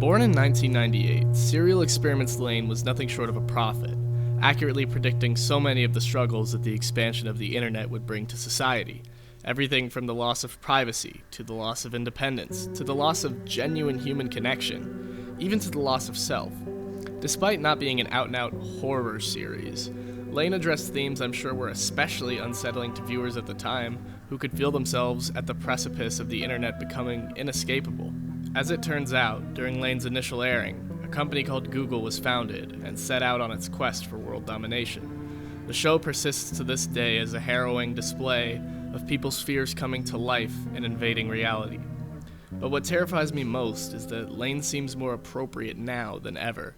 Born in 1998, Serial Experiments Lain was nothing short of a prophet, accurately predicting so many of the struggles that the expansion of the internet would bring to society. Everything from the loss of privacy, to the loss of independence, to the loss of genuine human connection, even to the loss of self. Despite not being an out-and-out horror series, Lain addressed themes I'm sure were especially unsettling to viewers at the time, who could feel themselves at the precipice of the internet becoming inescapable. As it turns out, during Lain's initial airing, a company called Google was founded and set out on its quest for world domination. The show persists to this day as a harrowing display of people's fears coming to life and invading reality. But what terrifies me most is that Lain seems more appropriate now than ever.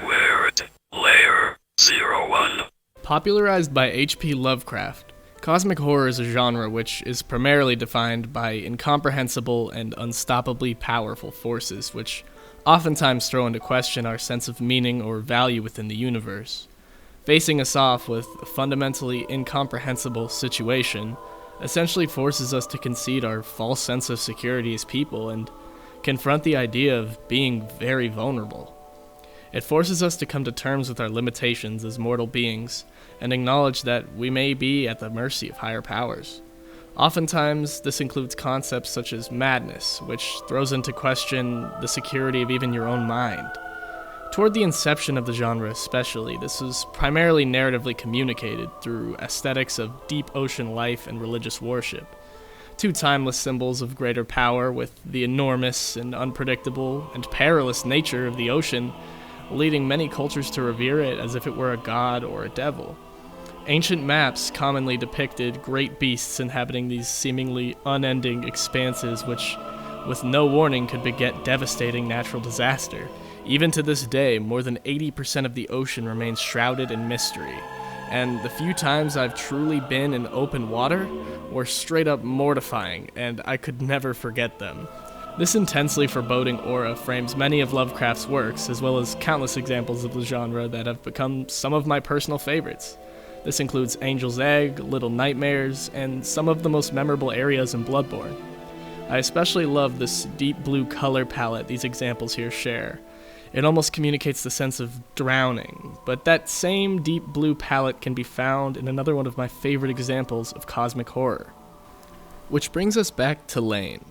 Weird Layer 01. Popularized by H.P. Lovecraft, cosmic horror is a genre which is primarily defined by incomprehensible and unstoppably powerful forces which oftentimes throw into question our sense of meaning or value within the universe. Facing us off with a fundamentally incomprehensible situation essentially forces us to concede our false sense of security as people and confront the idea of being very vulnerable. It forces us to come to terms with our limitations as mortal beings and acknowledge that we may be at the mercy of higher powers. Oftentimes, this includes concepts such as madness, which throws into question the security of even your own mind. Toward the inception of the genre especially, this was primarily narratively communicated through aesthetics of deep ocean life and religious worship, two timeless symbols of greater power with the enormous and unpredictable and perilous nature of the ocean, leading many cultures to revere it as if it were a god or a devil. Ancient maps commonly depicted great beasts inhabiting these seemingly unending expanses which, with no warning, could beget devastating natural disaster. Even to this day, more than 80% of the ocean remains shrouded in mystery, and the few times I've truly been in open water were straight up mortifying, and I could never forget them. This intensely foreboding aura frames many of Lovecraft's works, as well as countless examples of the genre that have become some of my personal favorites. This includes Angel's Egg, Little Nightmares, and some of the most memorable areas in Bloodborne. I especially love this deep blue color palette these examples here share. It almost communicates the sense of drowning, but that same deep blue palette can be found in another one of my favorite examples of cosmic horror. Which brings us back to Lain.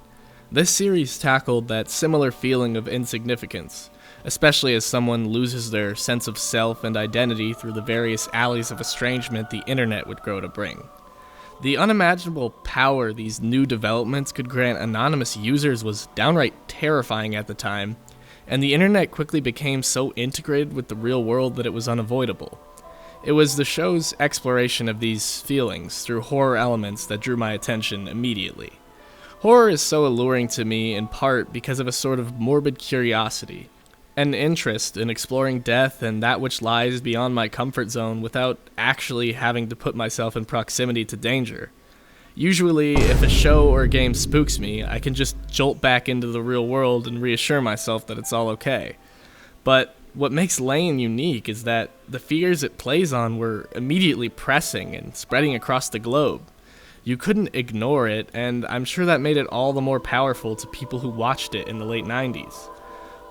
This series tackled that similar feeling of insignificance, especially as someone loses their sense of self and identity through the various alleys of estrangement the internet would grow to bring. The unimaginable power these new developments could grant anonymous users was downright terrifying at the time, and the internet quickly became so integrated with the real world that it was unavoidable. It was the show's exploration of these feelings through horror elements that drew my attention immediately. Horror is so alluring to me in part because of a sort of morbid curiosity, an interest in exploring death and that which lies beyond my comfort zone without actually having to put myself in proximity to danger. Usually, if a show or a game spooks me, I can just jolt back into the real world and reassure myself that it's all okay. But what makes Lain unique is that the fears it plays on were immediately pressing and spreading across the globe. You couldn't ignore it, and I'm sure that made it all the more powerful to people who watched it in the late 90s.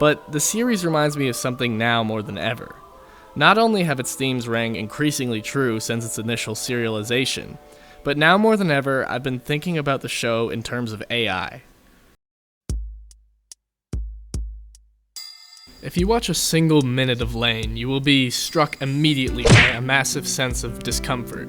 But the series reminds me of something now more than ever. Not only have its themes rang increasingly true since its initial serialization, but now more than ever, I've been thinking about the show in terms of AI. If you watch a single minute of Lain, you will be struck immediately by a massive sense of discomfort.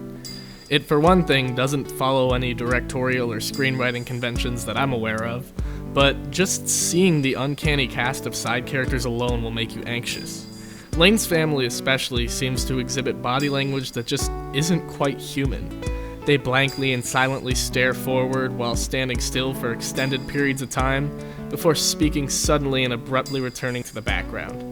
It, for one thing, doesn't follow any directorial or screenwriting conventions that I'm aware of, but just seeing the uncanny cast of side characters alone will make you anxious. Lain's family especially seems to exhibit body language that just isn't quite human. They blankly and silently stare forward while standing still for extended periods of time, before speaking suddenly and abruptly returning to the background.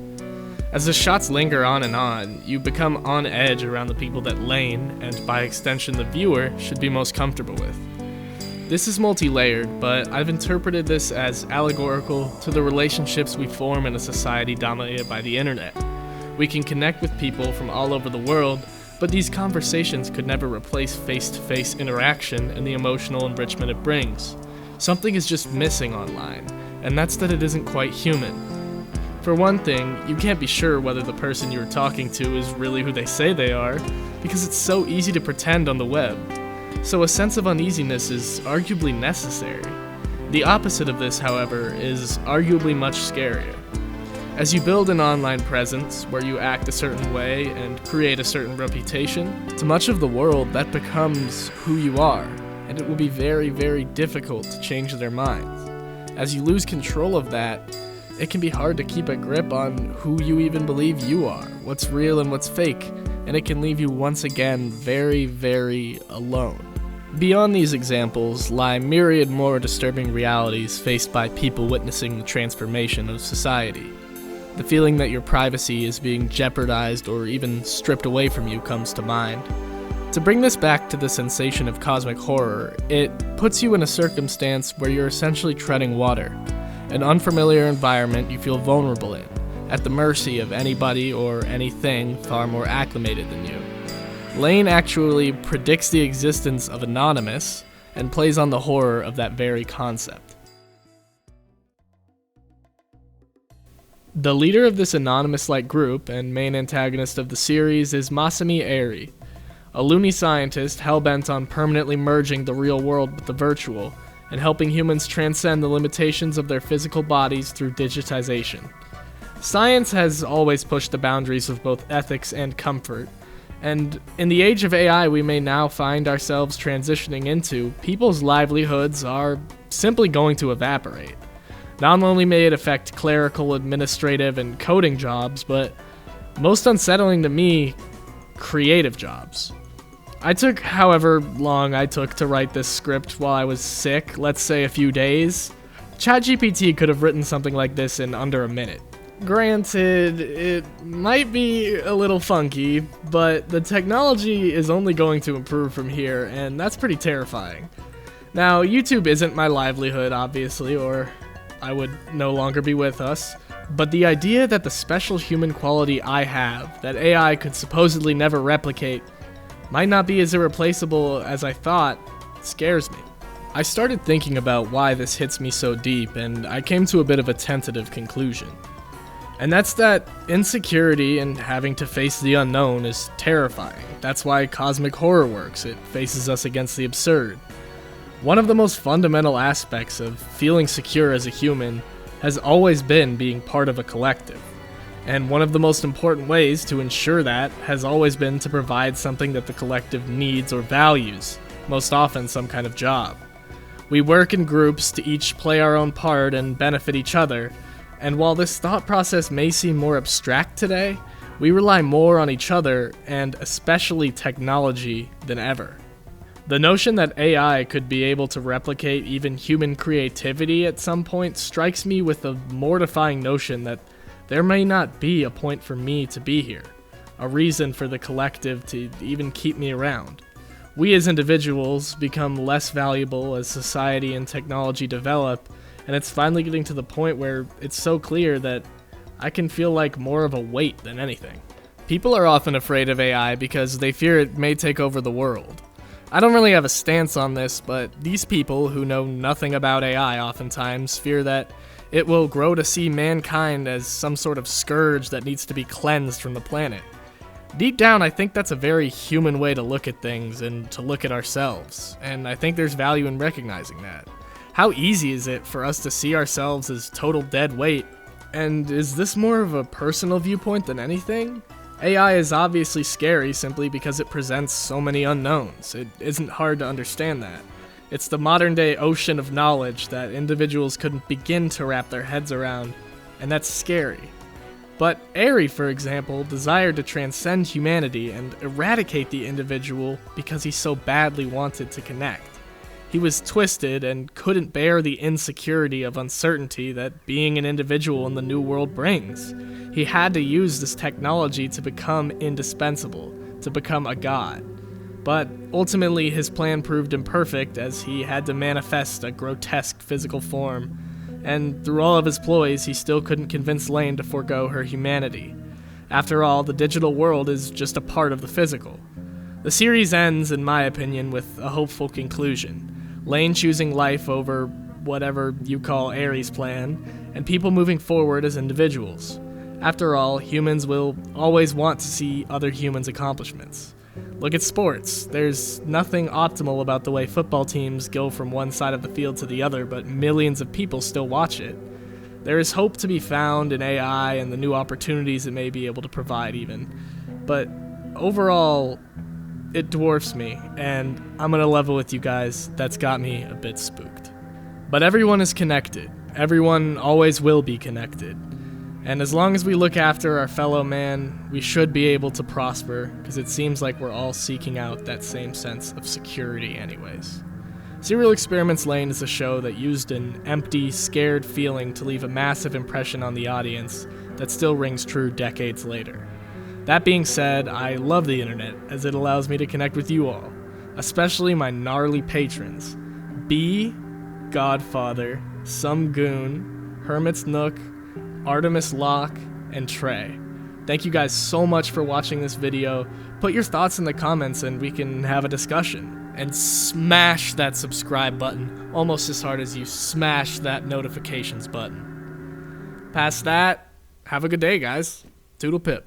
As the shots linger on, you become on edge around the people that Lain, and by extension the viewer, should be most comfortable with. This is multi-layered, but I've interpreted this as allegorical to the relationships we form in a society dominated by the internet. We can connect with people from all over the world, but these conversations could never replace face-to-face interaction and the emotional enrichment it brings. Something is just missing online, and that's that it isn't quite human. For one thing, you can't be sure whether the person you're talking to is really who they say they are, because it's so easy to pretend on the web. So a sense of uneasiness is arguably necessary. The opposite of this, however, is arguably much scarier. As you build an online presence where you act a certain way and create a certain reputation, to much of the world that becomes who you are, and it will be very, very difficult to change their minds. As you lose control of that, it can be hard to keep a grip on who you even believe you are, what's real and what's fake, and it can leave you once again very, very alone. Beyond these examples lie myriad more disturbing realities faced by people witnessing the transformation of society. The feeling that your privacy is being jeopardized or even stripped away from you comes to mind. To bring this back to the sensation of cosmic horror, it puts you in a circumstance where you're essentially treading water, an unfamiliar environment you feel vulnerable in, at the mercy of anybody or anything far more acclimated than you. Lain actually predicts the existence of Anonymous and plays on the horror of that very concept. The leader of this Anonymous-like group and main antagonist of the series is Masami Eri, a loony scientist hell-bent on permanently merging the real world with the virtual and helping humans transcend the limitations of their physical bodies through digitization. Science has always pushed the boundaries of both ethics and comfort, and in the age of AI we may now find ourselves transitioning into, people's livelihoods are simply going to evaporate. Not only may it affect clerical, administrative, and coding jobs, but most unsettling to me, creative jobs. I took however long I took to write this script while I was sick, let's say a few days. ChatGPT could have written something like this in under a minute. Granted, it might be a little funky, but the technology is only going to improve from here, and that's pretty terrifying. Now, YouTube isn't my livelihood, obviously, or I would no longer be with us, but the idea that the special human quality I have, that AI could supposedly never replicate, might not be as irreplaceable as I thought, scares me. I started thinking about why this hits me so deep, and I came to a bit of a tentative conclusion. And that's that insecurity and having to face the unknown is terrifying. That's why cosmic horror works. It faces us against the absurd. One of the most fundamental aspects of feeling secure as a human has always been being part of a collective. And one of the most important ways to ensure that has always been to provide something that the collective needs or values, most often some kind of job. We work in groups to each play our own part and benefit each other, and while this thought process may seem more abstract today, we rely more on each other, and especially technology, than ever. The notion that AI could be able to replicate even human creativity at some point strikes me with the mortifying notion that there may not be a point for me to be here, a reason for the collective to even keep me around. We as individuals become less valuable as society and technology develop, and it's finally getting to the point where it's so clear that I can feel like more of a weight than anything. People are often afraid of AI because they fear it may take over the world. I don't really have a stance on this, but these people who know nothing about AI oftentimes fear that it will grow to see mankind as some sort of scourge that needs to be cleansed from the planet. Deep down, I think that's a very human way to look at things and to look at ourselves, and I think there's value in recognizing that. How easy is it for us to see ourselves as total dead weight? And is this more of a personal viewpoint than anything? AI is obviously scary simply because it presents so many unknowns. It isn't hard to understand that. It's the modern-day ocean of knowledge that individuals couldn't begin to wrap their heads around, and that's scary. But Eri, for example, desired to transcend humanity and eradicate the individual because he so badly wanted to connect. He was twisted and couldn't bear the insecurity of uncertainty that being an individual in the new world brings. He had to use this technology to become indispensable, to become a god. But ultimately his plan proved imperfect as he had to manifest a grotesque physical form, and through all of his ploys he still couldn't convince Lain to forego her humanity. After all, the digital world is just a part of the physical. The series ends, in my opinion, with a hopeful conclusion. Lain choosing life over whatever you call Ares' plan, and people moving forward as individuals. After all, humans will always want to see other humans' accomplishments. Look at sports. There's nothing optimal about the way football teams go from one side of the field to the other, but millions of people still watch it. There is hope to be found in AI and the new opportunities it may be able to provide even. But overall, it dwarfs me, and I'm gonna level with you guys, that's got me a bit spooked. But everyone is connected. Everyone always will be connected. And as long as we look after our fellow man, we should be able to prosper, because it seems like we're all seeking out that same sense of security anyways. Serial Experiments Lain is a show that used an empty, scared feeling to leave a massive impression on the audience that still rings true decades later. That being said, I love the internet, as it allows me to connect with you all, especially my gnarly patrons, B, Godfather, Some Goon, Hermit's Nook, Artemis Locke, and Trey. Thank you guys so much for watching this video. Put your thoughts in the comments and we can have a discussion. And smash that subscribe button almost as hard as you smash that notifications button. Past that, have a good day, guys. Toodle pip.